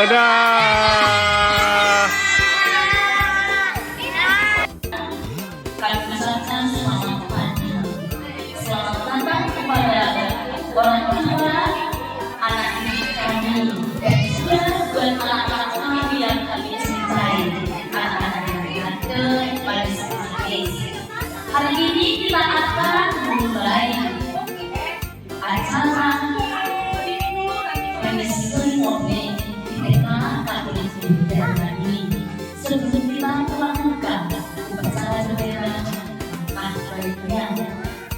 Dadah. Kami ucapkan selamat pagi. Selamat datang kepada orang tua, anak didik kami, dan juga buat anak-anak kami yang kami cintai, anak-anak yang berhasil pada sebagai. Hari ini kita akan memulai acara Renaissance Moment di TK Katolik Dharma ini. Sebelum kita melakukan upacara bendera, baiknya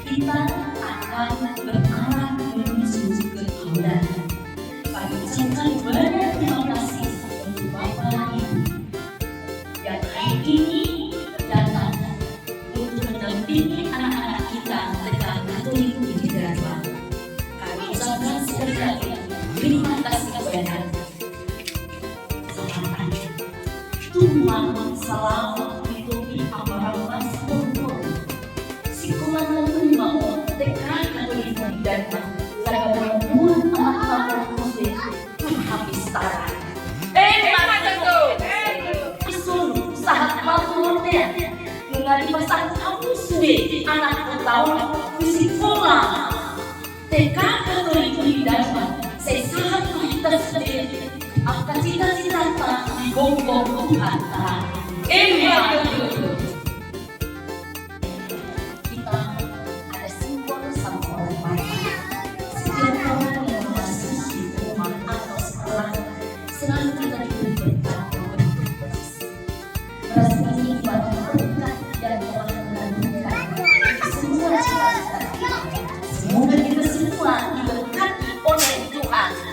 kita akan berarah menuju ke aula. Kami ucapkan banyak terima kasih untuk Bapak Ibu yang hari ini datang untuk mendampingi anak-anak kita TK Katolik Dharma. Kami ucapkan sekali lagi terima kasih kepada Tuhan selamat lindungi amarah pun sikulan mau tekan Katolik Dharma jaga perempuan anak-anak muslim habis tara isun sahat maturnya mengali pasang kamu sendiri anak tahun fisik pola TK Katolik Dharma saya sangat kita sendiri akan cita-cita di bongbong Tuhan. Kita ada simbol sama orang Bapak. Setiap orang yang masuk di rumah atau sekolah selalu kita diberi berkat untuk posisi. Beras ini buat berkat yang telah melakukan semua cita-cita kita. Semoga kita semua diberkati oleh Tuhan.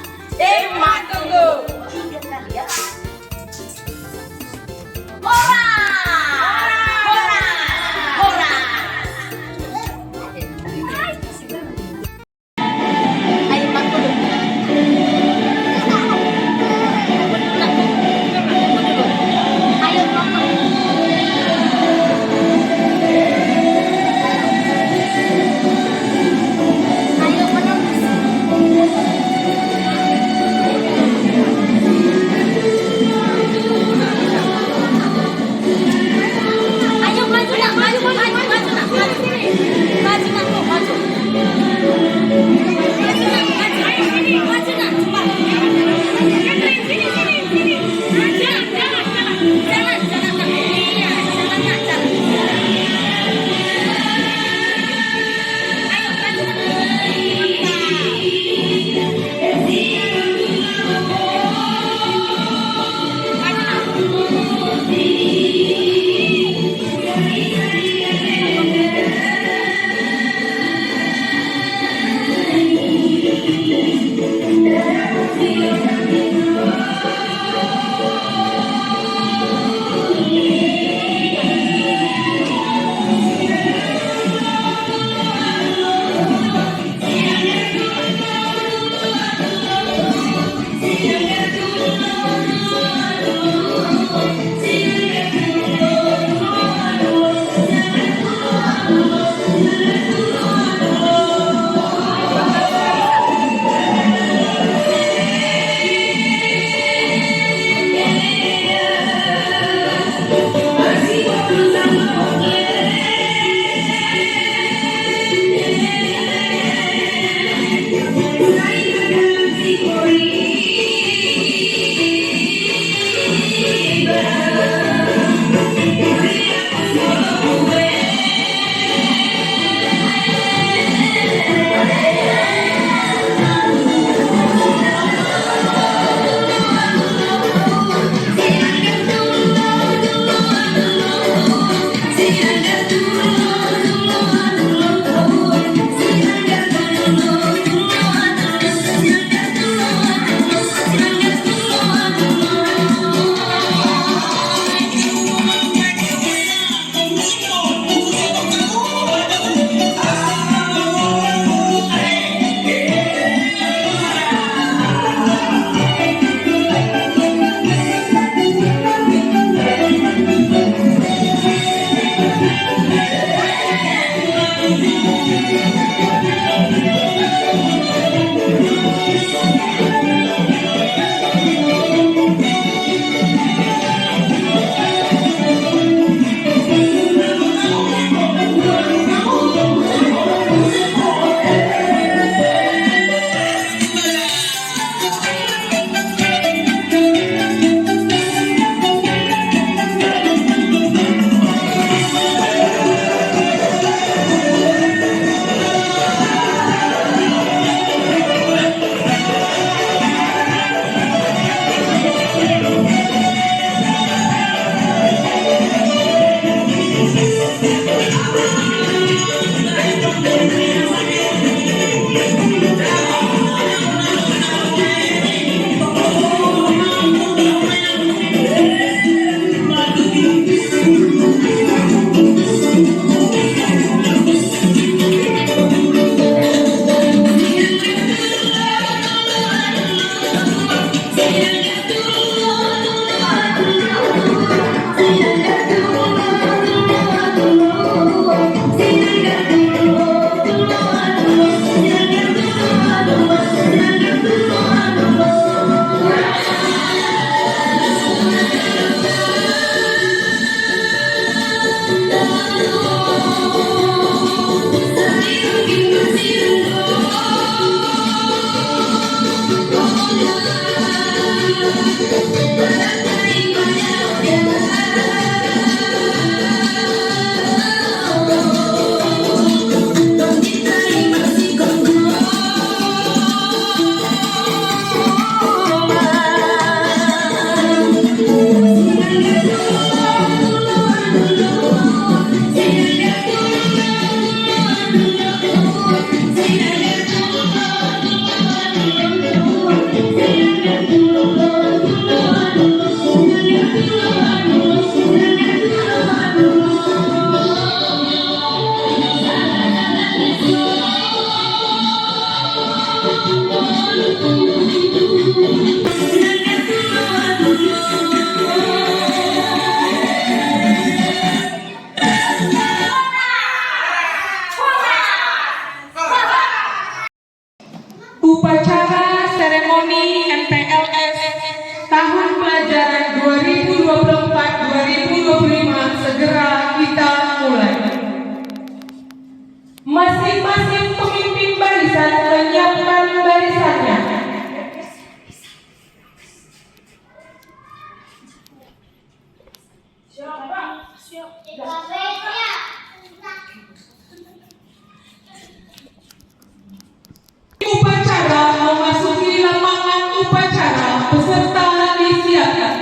Upacara seremoni MPLS tahun pelajaran 2024-2025 segera kita mulai. Masing-masing pemimpin barisan menyiapkan barisannya. Upacara memasuki lapangan upacara, peserta disiapkan.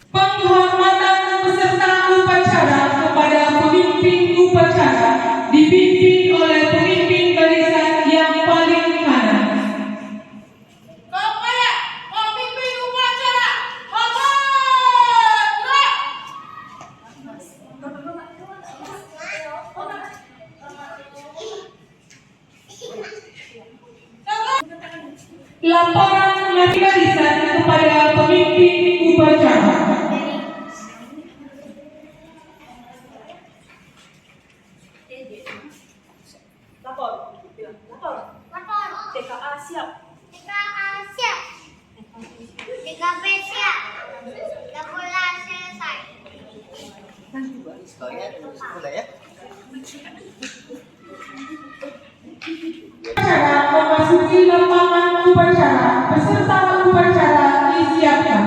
Penghormatan peserta upacara kepada pemimpin upacara dipimpin oleh pemimpin barisan yang paling kanan. Kepada pemimpin upacara, hormat. Laporan mati barisan kepada pemimpin upacara. Lapor. TKA siap. TKP siap. Laporan selesai. Upacara memasuki lapangan upacara, peserta upacara disiapkan.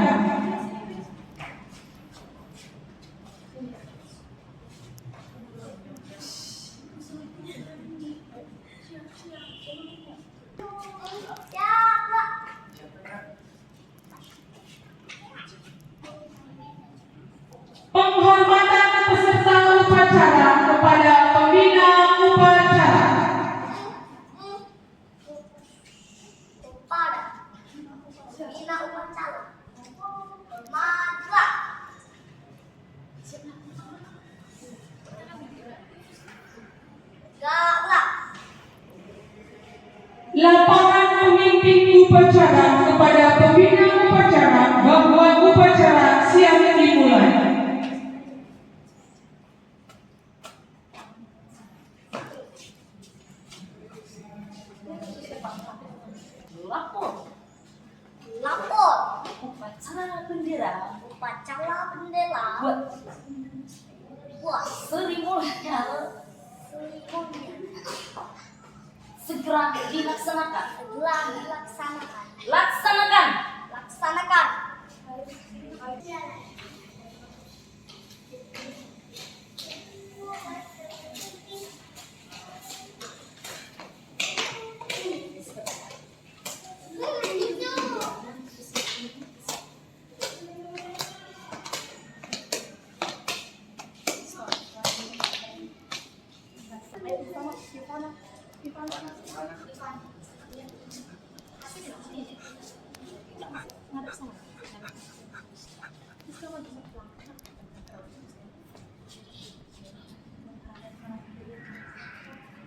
Penghormatan peserta upacara kepada pembina upacara. Kepada pembina upacara. Hormatlah. Tegaklah. Laporan pemimpin upacara kepada pembina upacara bahwa upacara siap dimulai. Lapor upacara bendera buat seremoninya segera dilaksanakan. Laksanakan.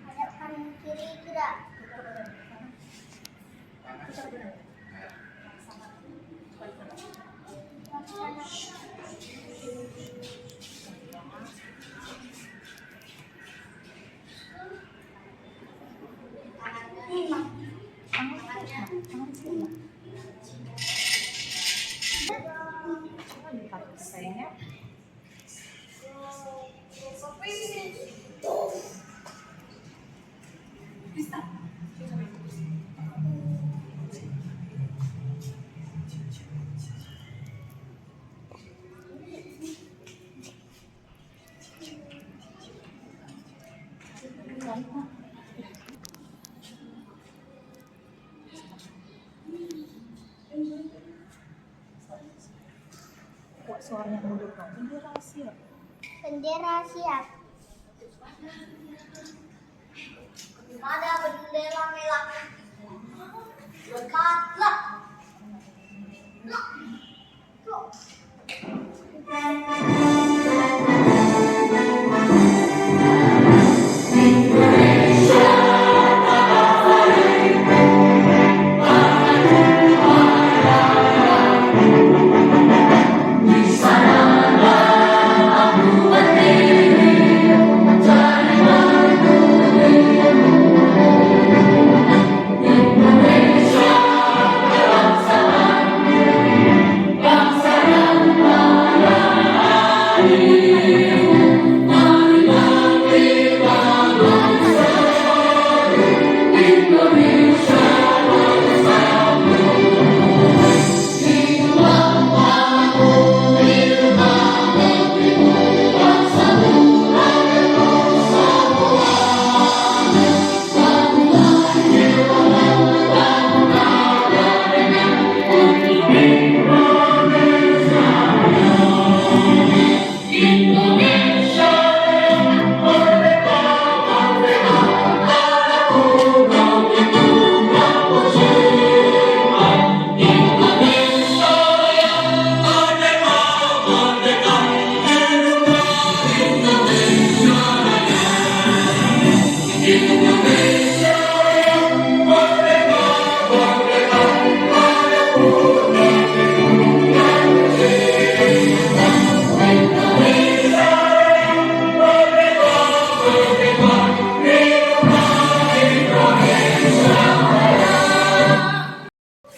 Hadapkan kiri gerak. Bendera siap. Ada bendera merah. Berkatlah.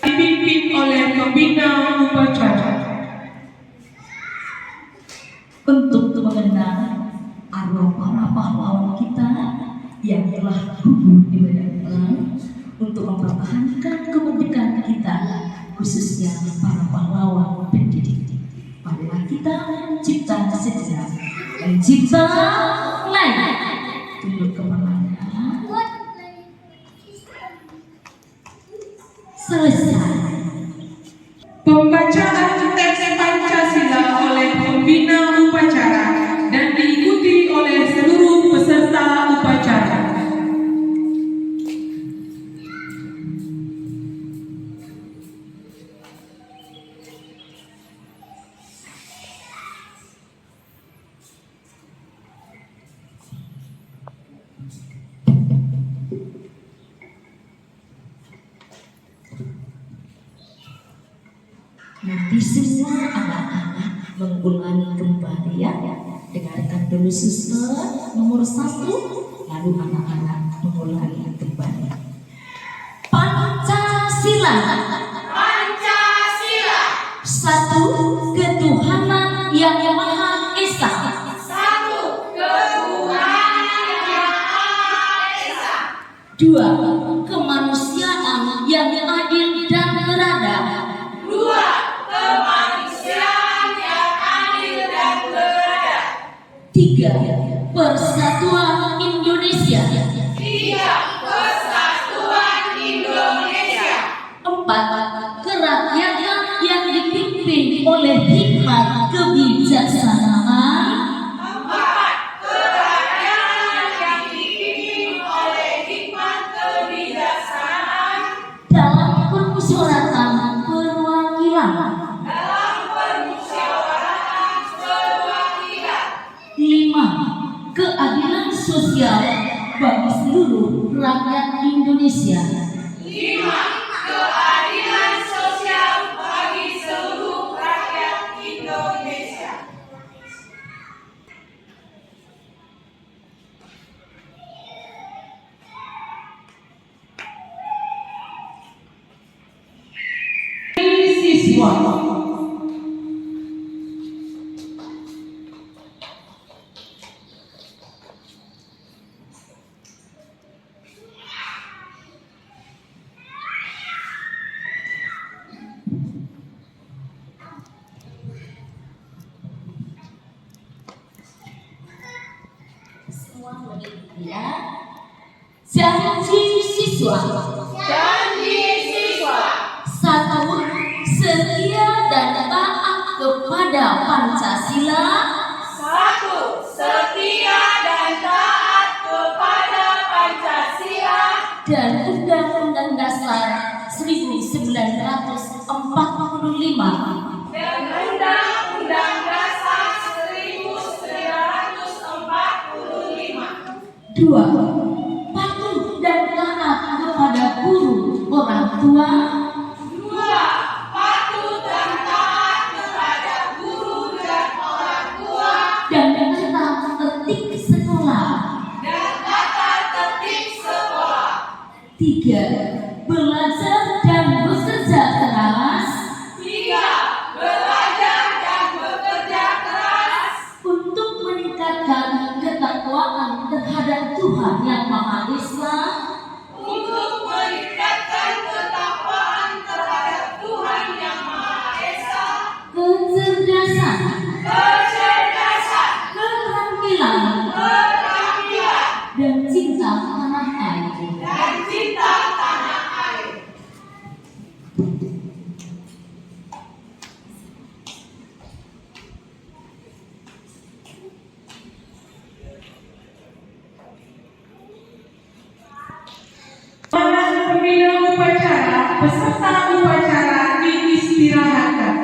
Dipimpin oleh pembina upacara. Untuk mengenang arwah para pahlawan kita yang telah gugur di medan perang untuk mempertahankan kemerdekaan kita, khususnya para pahlawan pendidik. Marilah kita mencipta sejarah, mencipta lain. Tunduk kepalanya. Selesai. Pembacaan teks Pancasila oleh pembina upacara dan diikuti oleh seluruh peserta upacara. Nanti semua anak-anak mengulangi kembali ya. Dengarkan dulu suster nomor 1, lalu anak-anak mengulangi kembali. Pancasila. Pancasila. 1. Ketuhanan yang Maha Esa. 1. Ketuhanan yang Maha Esa. 2. Kemanusiaan yang adil dan beradab. 2. Kemanusiaan yang adil dan beradab. 3. Persatuan Indonesia. 3. Persatuan Indonesia. 4. Kerakyatan yang dipimpin oleh hikmat kebijaksanaan. 4. Kerakyatan yang dipimpin oleh hikmat kebijaksanaan Dalam permusyawaratan perwakilan. dalam permusyawaratan perwakilan. 5. Keadilan sosial bagi seluruh rakyat Indonesia. 5. Keadilan sosial bagi seluruh rakyat Indonesia. Siswa. semua mengikuti ya. Janji siswa. Janji siswa. 1. Setia dan taat kepada Pancasila. 1. Setia dan taat kepada Pancasila Dan Undang-Undang Dasar 1945. dan Undang-Undang Dasar 1945. 2. Patuh dan taat kepada guru, orang tua. 2. Patuh dan taat kepada guru dan orang tua Dan tata tertib sekolah. dan tata tertib sekolah. 3. Belajar dan bekerja keras 3. Belajar dan bekerja keras untuk meningkatkan ketakwaan terhadap Tuhan Yang Maha Esa, untuk meningkatkan ketakwaan terhadap Tuhan Yang Maha Esa, kecerdasan, kecerdasan, keterampilan, keterampilan, dan cinta tanah air. dan cinta tanah air. Para pembina upacara peserta upacara diistirahatkan.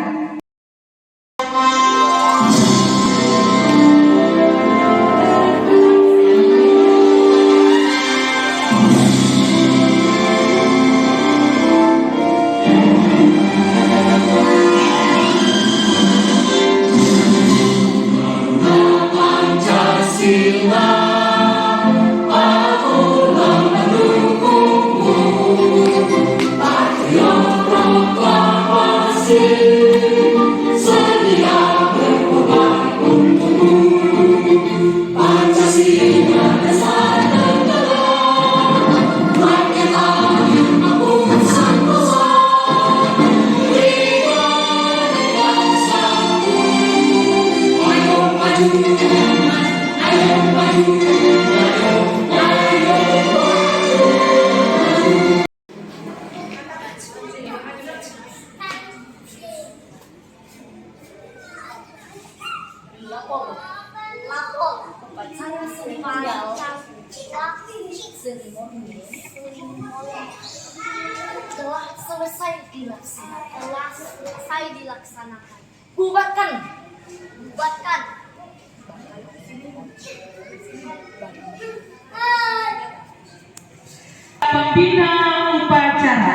Lapor upacara seremonial telah selesai dilaksanakan. bubarkan. Pembina upacara.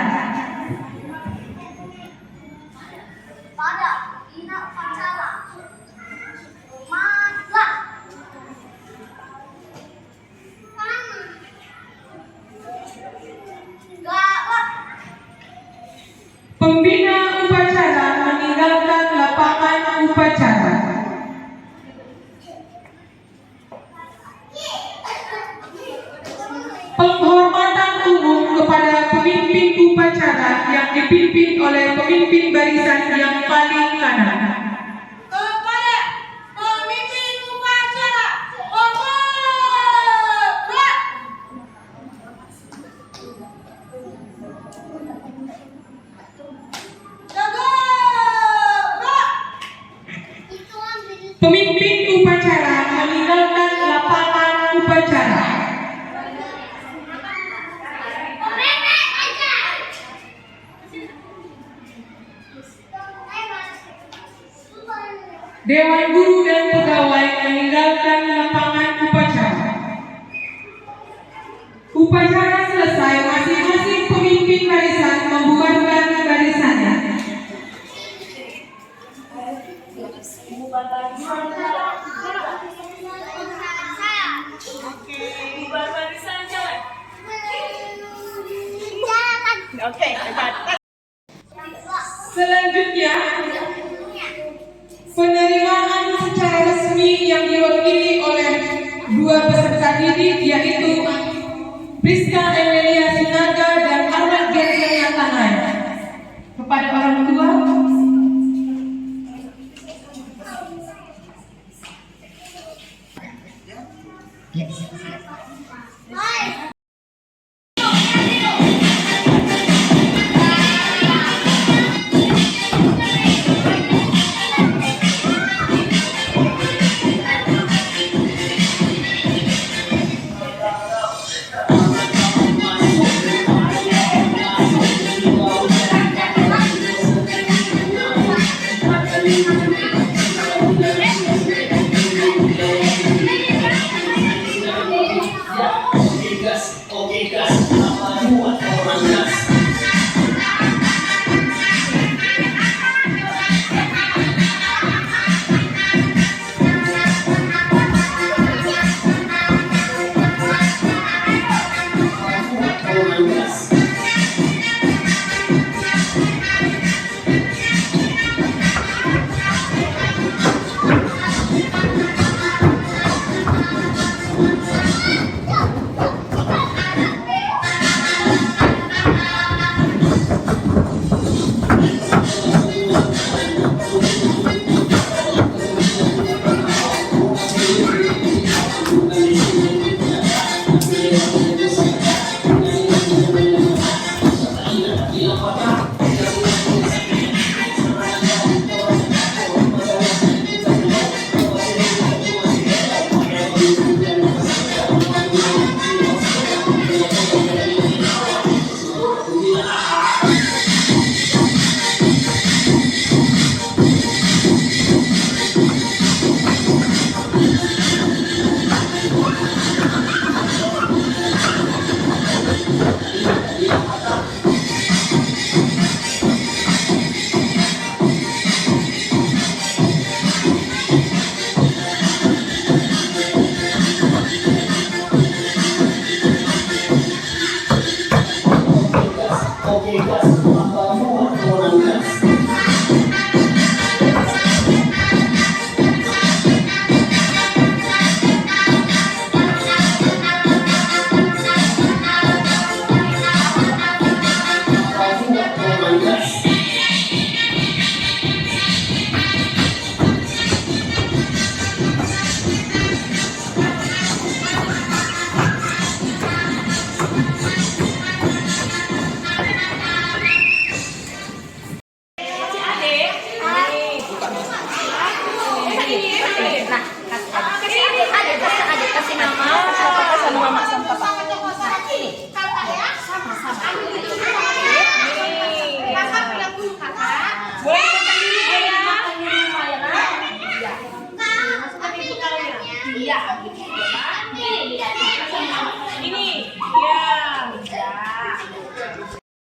Pada pembina upacara, hormatlah. Gawat. Pembina upacara meninggalkan lapangan upacara. Penghormatan umum kepada pemimpin upacara yang dipimpin oleh pemimpin barisan yang paling kanan. Kepada pemimpin upacara, hormat. Jaga gerak. Pemimpin upacara meninggalkan lapangan upacara. Dewan guru dan pegawai meninggalkan lapangan upacara. Upacara selesai, masing-masing pemimpin barisan membubarkan barisannya. Selanjutnya, penerimaan secara resmi yang diwakili oleh dua peserta didik, yaitu Priska Emilia Sinaga dan Ahmad Gensen Natanai. Kepada orang tua, Iya.